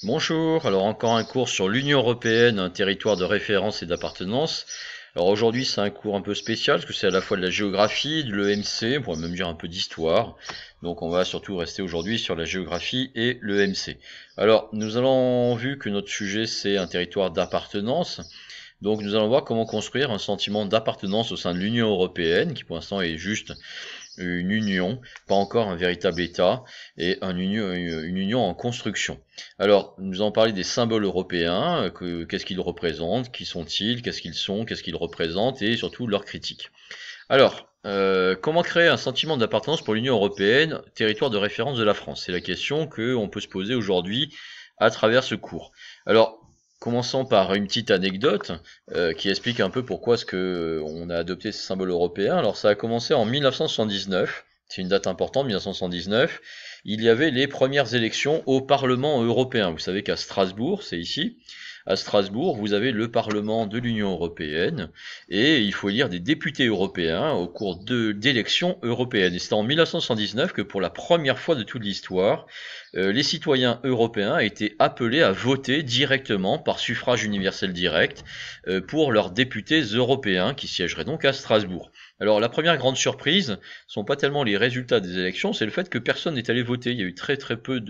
Bonjour, alors encore un cours sur l'Union européenne, un territoire de référence et d'appartenance. Alors aujourd'hui c'est un cours un peu spécial parce que c'est à la fois de la géographie, de l'EMC, on pourrait même dire un peu d'histoire. Donc on va surtout rester aujourd'hui sur la géographie et l'EMC. Alors nous allons vu que notre sujet c'est un territoire d'appartenance. Donc nous allons voir comment construire un sentiment d'appartenance au sein de l'Union européenne, qui pour l'instant est juste une union, pas encore un véritable État, et une union en construction. Alors, nous allons parler des symboles européens, qu'est-ce qu'ils représentent, qui sont-ils, qu'est-ce qu'ils représentent, et surtout leurs critiques. Alors, comment créer un sentiment d'appartenance pour l'Union européenne, territoire de référence de la France? C'est la question qu'on peut se poser aujourd'hui à travers ce cours. Alors, commençons par une petite anecdote qui explique un peu pourquoi est-ce que on a adopté ces symboles européens. Alors, ça a commencé en 1979. C'est une date importante, 1979. Il y avait les premières élections au Parlement européen. Vous savez qu'à Strasbourg, c'est ici, à Strasbourg, vous avez le Parlement de l'Union européenne et il faut élire des députés européens au cours d'élections européennes. Et c'est en 1979 que pour la première fois de toute l'histoire, les citoyens européens étaient appelés à voter directement par suffrage universel direct pour leurs députés européens qui siégeraient donc à Strasbourg. Alors la première grande surprise ne sont pas tellement les résultats des élections, c'est le fait que personne n'est allé voter. Il y a eu très très peu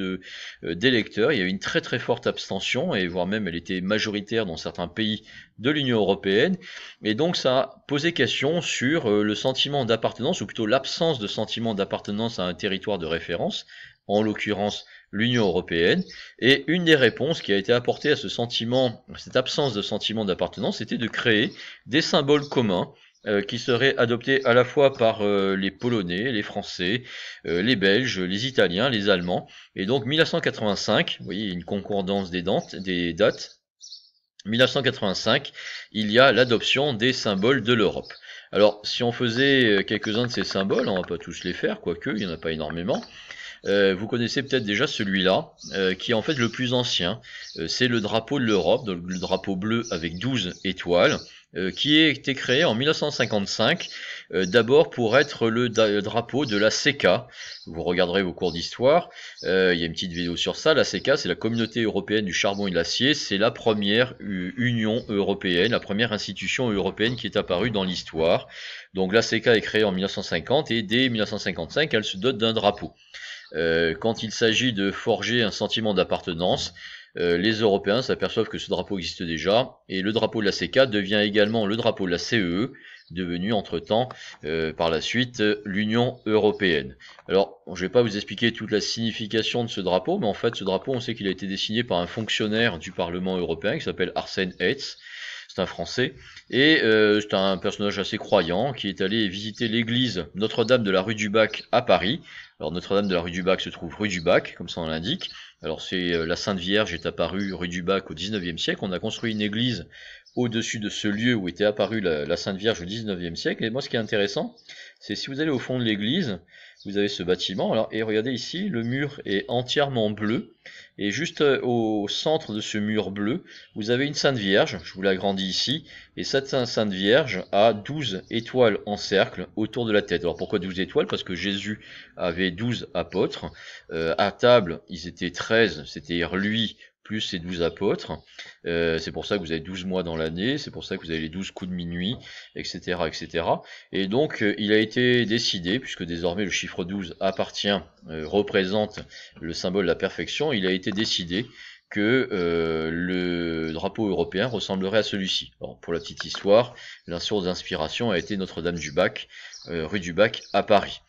d'électeurs, il y a eu une très très forte abstention, et voire même elle était majoritaire dans certains pays de l'Union européenne. Et donc ça a posé question sur le sentiment d'appartenance, ou plutôt l'absence de sentiment d'appartenance à un territoire de référence, en l'occurrence l'Union européenne. Et une des réponses qui a été apportée à ce sentiment, cette absence de sentiment d'appartenance, c'était de créer des symboles communs qui seraient adoptés à la fois par les Polonais, les Français, les Belges, les Italiens, les Allemands. Et donc 1985, vous voyez une concordance des dates. 1985, il y a l'adoption des symboles de l'Europe. Alors, si on faisait quelques-uns de ces symboles, on va pas tous les faire, quoique, il n'y en a pas énormément. Vous connaissez peut-être déjà celui-là, qui est en fait le plus ancien. C'est le drapeau de l'Europe, le drapeau bleu avec 12 étoiles, qui a été créé en 1955, d'abord pour être le drapeau de la CECA. Vous regarderez vos cours d'histoire, il y a une petite vidéo sur ça. La CECA, c'est la Communauté européenne du charbon et de l'acier. C'est la première union européenne, la première institution européenne qui est apparue dans l'histoire. Donc la CECA est créée en 1950 et dès 1955, elle se dote d'un drapeau. Quand il s'agit de forger un sentiment d'appartenance, les Européens s'aperçoivent que ce drapeau existe déjà, et le drapeau de la CECA devient également le drapeau de la CEE, devenu entre-temps, par la suite, l'Union européenne. Alors, je ne vais pas vous expliquer toute la signification de ce drapeau, mais en fait, ce drapeau, on sait qu'il a été dessiné par un fonctionnaire du Parlement européen qui s'appelle Arsène Hertz. C'est un Français, et c'est un personnage assez croyant qui est allé visiter l'église Notre-Dame de la rue du Bac à Paris. Alors Notre-Dame de la rue du Bac se trouve rue du Bac, comme ça on l'indique. Alors c'est la Sainte Vierge est apparue rue du Bac au 19e siècle. On a construit une église au-dessus de ce lieu où était apparue la Sainte Vierge au 19e siècle. Et moi ce qui est intéressant, c'est si vous allez au fond de l'église, vous avez ce bâtiment. Alors, et regardez ici, le mur est entièrement bleu. Et juste au centre de ce mur bleu, vous avez une Sainte Vierge, je vous l'agrandis ici, et cette Sainte Vierge a 12 étoiles en cercle autour de la tête. Alors pourquoi 12 étoiles? Parce que Jésus avait 12 apôtres, à table ils étaient 13, c'est-à-dire lui plus ses 12 apôtres, c'est pour ça que vous avez 12 mois dans l'année, c'est pour ça que vous avez les 12 coups de minuit, etc. etc. Et donc il a été décidé, puisque désormais le chiffre 12 appartient, représente le symbole de la perfection, il a été décidé que le drapeau européen ressemblerait à celui-ci. Alors, pour la petite histoire, la source d'inspiration a été Notre-Dame du Bac, rue du Bac à Paris.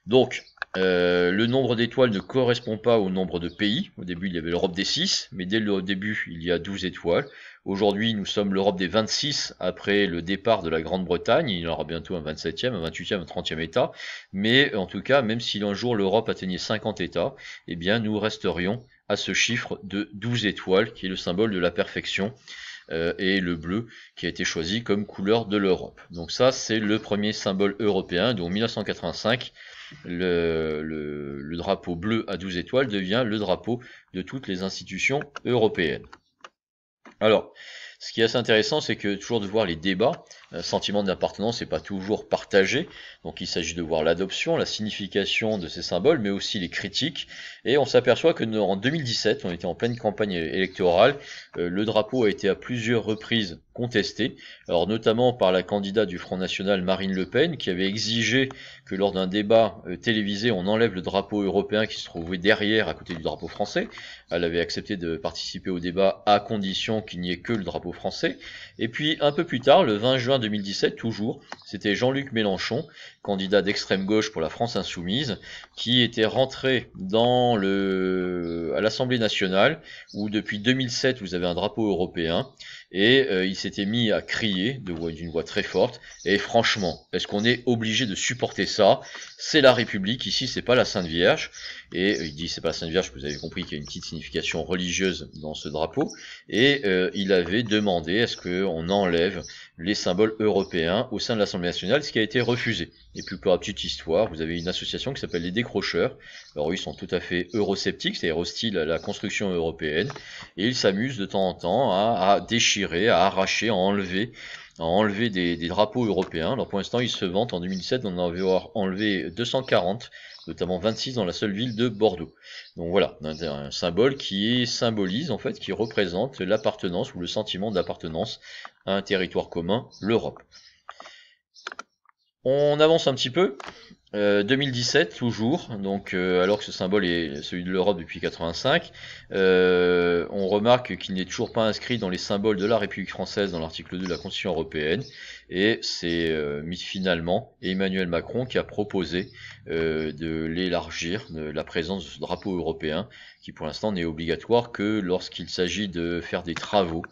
Donc, le nombre d'étoiles ne correspond pas au nombre de pays. Au début, il y avait l'Europe des 6, mais dès le début, il y a 12 étoiles. Aujourd'hui, nous sommes l'Europe des 26 après le départ de la Grande-Bretagne. Il y aura bientôt un 27e, un 28e, un 30e État. Mais en tout cas, même si un jour l'Europe atteignait 50 États, eh bien, nous resterions à ce chiffre de 12 étoiles, qui est le symbole de la perfection, et le bleu qui a été choisi comme couleur de l'Europe. Donc ça, c'est le premier symbole européen. Donc 1985, le drapeau bleu à 12 étoiles devient le drapeau de toutes les institutions européennes. Alors, Ce qui est assez intéressant, c'est que toujours de voir les débats, sentiment d'appartenance n'est pas toujours partagé, donc il s'agit de voir l'adoption, la signification de ces symboles, mais aussi les critiques, et on s'aperçoit que en 2017, on était en pleine campagne électorale, le drapeau a été à plusieurs reprises contesté, alors notamment par la candidate du Front National Marine Le Pen, qui avait exigé que lors d'un débat télévisé, on enlève le drapeau européen qui se trouvait derrière, à côté du drapeau français. Elle avait accepté de participer au débat à condition qu'il n'y ait que le drapeau français. Et puis un peu plus tard, le 20 juin 2017, toujours, c'était Jean-Luc Mélenchon, candidat d'extrême gauche pour la France Insoumise, qui était rentré à l'Assemblée nationale, où depuis 2007 vous avez un drapeau européen, et il s'était mis à crier d'une voix très forte. Et franchement, est-ce qu'on est obligé de supporter ça? C'est la République, ici c'est pas la Sainte Vierge. Et il dit c'est pas la Sainte Vierge, vous avez compris qu'il y a une petite signification religieuse dans ce drapeau. Et il avait demandé à ce qu'on enlève les symboles européens au sein de l'Assemblée nationale, ce qui a été refusé. Et puis pour la petite histoire, vous avez une association qui s'appelle les Décrocheurs. Alors ils sont tout à fait eurosceptiques, c'est-à-dire hostiles à la construction européenne, et ils s'amusent de temps en temps à déchirer, à arracher, à enlever des drapeaux européens. Alors pour l'instant, ils se vantent en 2017 d'en avoir enlevé 240, notamment 26 dans la seule ville de Bordeaux. Donc voilà, un symbole qui symbolise, en fait, qui représente l'appartenance ou le sentiment d'appartenance à un territoire commun, l'Europe. On avance un petit peu. 2017 toujours, donc alors que ce symbole est celui de l'Europe depuis 85, on remarque qu'il n'est toujours pas inscrit dans les symboles de la République française dans l'article 2 de la Constitution européenne, et c'est finalement Emmanuel Macron qui a proposé de l'élargir, de la présence de ce drapeau européen, qui pour l'instant n'est obligatoire que lorsqu'il s'agit de faire des travaux.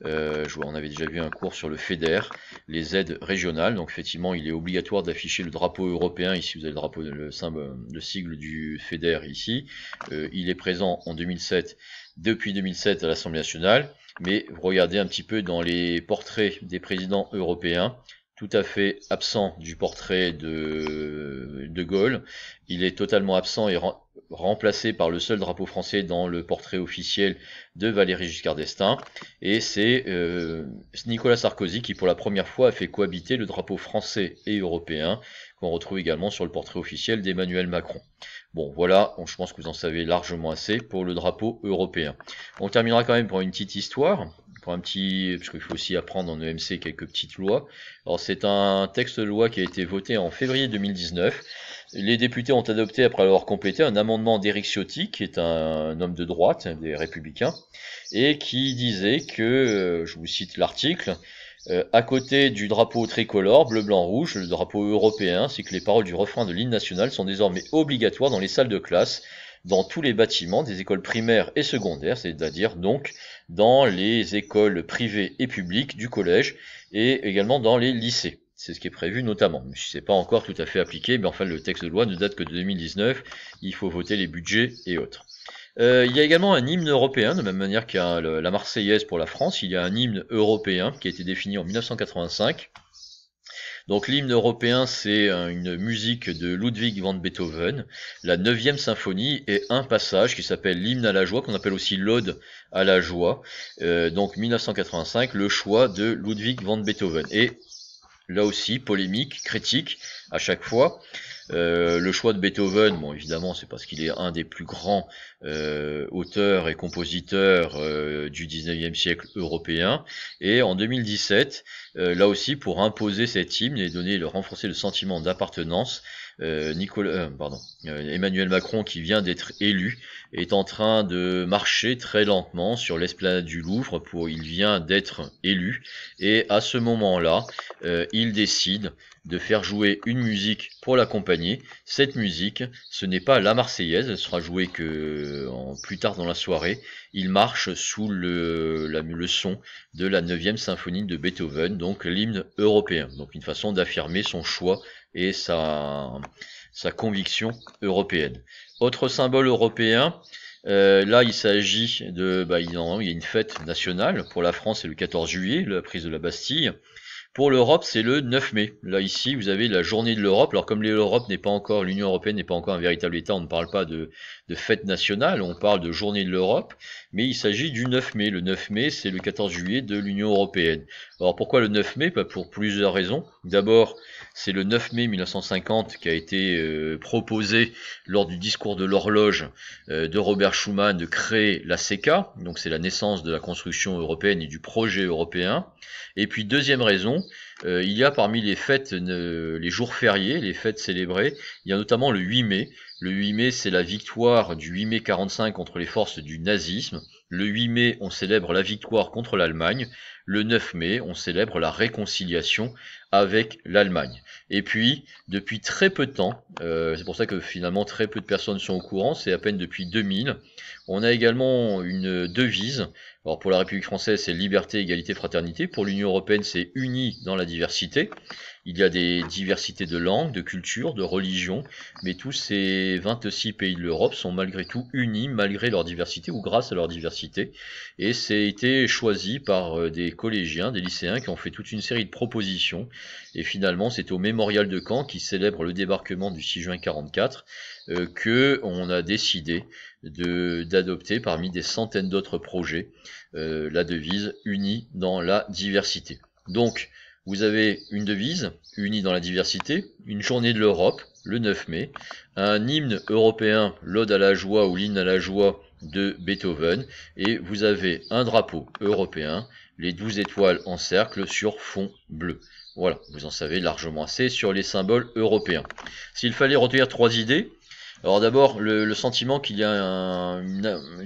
On avait déjà vu un cours sur le FEDER, les aides régionales, donc effectivement il est obligatoire d'afficher le drapeau européen. Ici vous avez le drapeau, le sigle du FEDER ici, il est présent en 2007, depuis 2007 à l'Assemblée nationale, mais regardez un petit peu dans les portraits des présidents européens, tout à fait absent du portrait de Gaulle, il est totalement absent et remplacé par le seul drapeau français dans le portrait officiel de Valéry Giscard d'Estaing, et c'est Nicolas Sarkozy qui pour la première fois a fait cohabiter le drapeau français et européen, qu'on retrouve également sur le portrait officiel d'Emmanuel Macron. Bon voilà, je pense que vous en savez largement assez pour le drapeau européen. On terminera quand même pour une petite histoire, parce qu'il faut aussi apprendre en EMC quelques petites lois. Alors c'est un texte de loi qui a été voté en février 2019. Les députés ont adopté, après l'avoir complété, un amendement d'Éric Ciotti, qui est un homme de droite, des Républicains, et qui disait que, je vous cite l'article, à côté du drapeau tricolore, bleu, blanc, rouge, le drapeau européen, c'est que les paroles du refrain de l'hymne national sont désormais obligatoires dans les salles de classe, dans tous les bâtiments des écoles primaires et secondaires, c'est-à-dire donc dans les écoles privées et publiques du collège, et également dans les lycées. C'est ce qui est prévu notamment. Mais c'est pas encore tout à fait appliqué, mais enfin le texte de loi ne date que de 2019, il faut voter les budgets et autres. Il y a également un hymne européen, de même manière qu'il y a la Marseillaise pour la France, il y a un hymne européen qui a été défini en 1985. Donc l'hymne européen, c'est une musique de Ludwig van Beethoven, la 9e symphonie, et un passage qui s'appelle l'hymne à la joie, qu'on appelle aussi l'ode à la joie. Donc 1985, le choix de Ludwig van Beethoven. Et là aussi, polémique, critique, à chaque fois. Le choix de Beethoven, bon évidemment c'est parce qu'il est un des plus grands auteurs et compositeurs du 19e siècle européen, et en 2017, là aussi pour imposer cet hymne et renforcer le sentiment d'appartenance, Emmanuel Macron, qui vient d'être élu, est en train de marcher très lentement sur l'esplanade du Louvre, il vient d'être élu, et à ce moment-là, il décide de faire jouer une musique pour l'accompagner. Cette musique, ce n'est pas la Marseillaise, elle sera jouée plus tard dans la soirée. Il marche sous le son de la 9e symphonie de Beethoven, donc l'hymne européen. Donc une façon d'affirmer son choix et sa conviction européenne. Autre symbole européen, là il s'agit il y a une fête nationale pour la France, c'est le 14 juillet, la prise de la Bastille. Pour l'Europe, c'est le 9 mai. Là, ici, vous avez la journée de l'Europe. Alors, comme l'Europe n'est pas encore, l'Union européenne n'est pas encore un véritable État, on ne parle pas de fête nationale, on parle de journée de l'Europe, mais il s'agit du 9 mai. Le 9 mai, c'est le 14 juillet de l'Union européenne. Alors, pourquoi le 9 mai? Bah, pour plusieurs raisons. D'abord, c'est le 9 mai 1950 qui a été proposé lors du discours de l'horloge de Robert Schuman de créer la CECA. Donc, c'est la naissance de la construction européenne et du projet européen. Et puis, deuxième raison, il y a parmi les fêtes, les jours fériés, les fêtes célébrées, il y a notamment le 8 mai. Le 8 mai, c'est la victoire du 8 mai 45 contre les forces du nazisme. Le 8 mai, on célèbre la victoire contre l'Allemagne. Le 9 mai, on célèbre la réconciliation avec l'Allemagne. Et puis, depuis très peu de temps, c'est pour ça que finalement très peu de personnes sont au courant, c'est à peine depuis 2000, on a également une devise. Alors pour la République française, c'est liberté, égalité, fraternité. Pour l'Union européenne, c'est unis dans la diversité. Il y a des diversités de langues, de cultures, de religions, mais tous ces 26 pays de l'Europe sont malgré tout unis, malgré leur diversité ou grâce à leur diversité. Et c'est été choisi par des collégiens, des lycéens qui ont fait toute une série de propositions. Et finalement, c'est au mémorial de Caen, qui célèbre le débarquement du 6 juin 44, que on a décidé d'adopter parmi des centaines d'autres projets la devise unis dans la diversité. Donc, vous avez une devise, unie dans la diversité, une journée de l'Europe, le 9 mai, un hymne européen, l'Ode à la joie ou l'hymne à la joie de Beethoven, et vous avez un drapeau européen, les 12 étoiles en cercle sur fond bleu. Voilà, vous en savez largement assez sur les symboles européens. S'il fallait retenir 3 idées, alors d'abord le sentiment qu'il y a un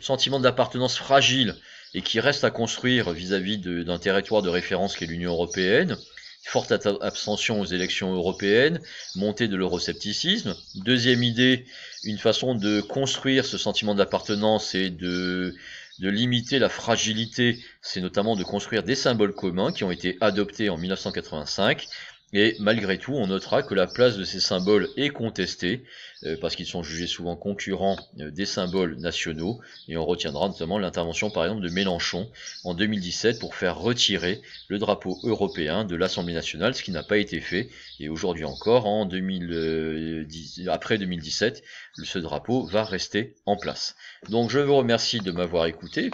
sentiment d'appartenance fragile et qui reste à construire vis-à-vis d'un territoire de référence qu'est l'Union européenne, forte abstention aux élections européennes, montée de l'euroscepticisme. Deuxième idée, une façon de construire ce sentiment d'appartenance et de limiter la fragilité, c'est notamment de construire des symboles communs qui ont été adoptés en 1985. Et malgré tout, on notera que la place de ces symboles est contestée, parce qu'ils sont jugés souvent concurrents des symboles nationaux, et on retiendra notamment l'intervention par exemple de Mélenchon en 2017 pour faire retirer le drapeau européen de l'Assemblée nationale, ce qui n'a pas été fait, et aujourd'hui encore, après 2017, ce drapeau va rester en place. Donc je vous remercie de m'avoir écouté.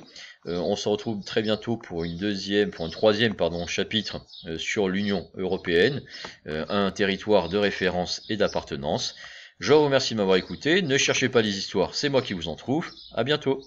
On se retrouve très bientôt pour un troisième chapitre sur l'Union européenne, un territoire de référence et d'appartenance. Je vous remercie de m'avoir écouté. Ne cherchez pas les histoires, c'est moi qui vous en trouve. À bientôt.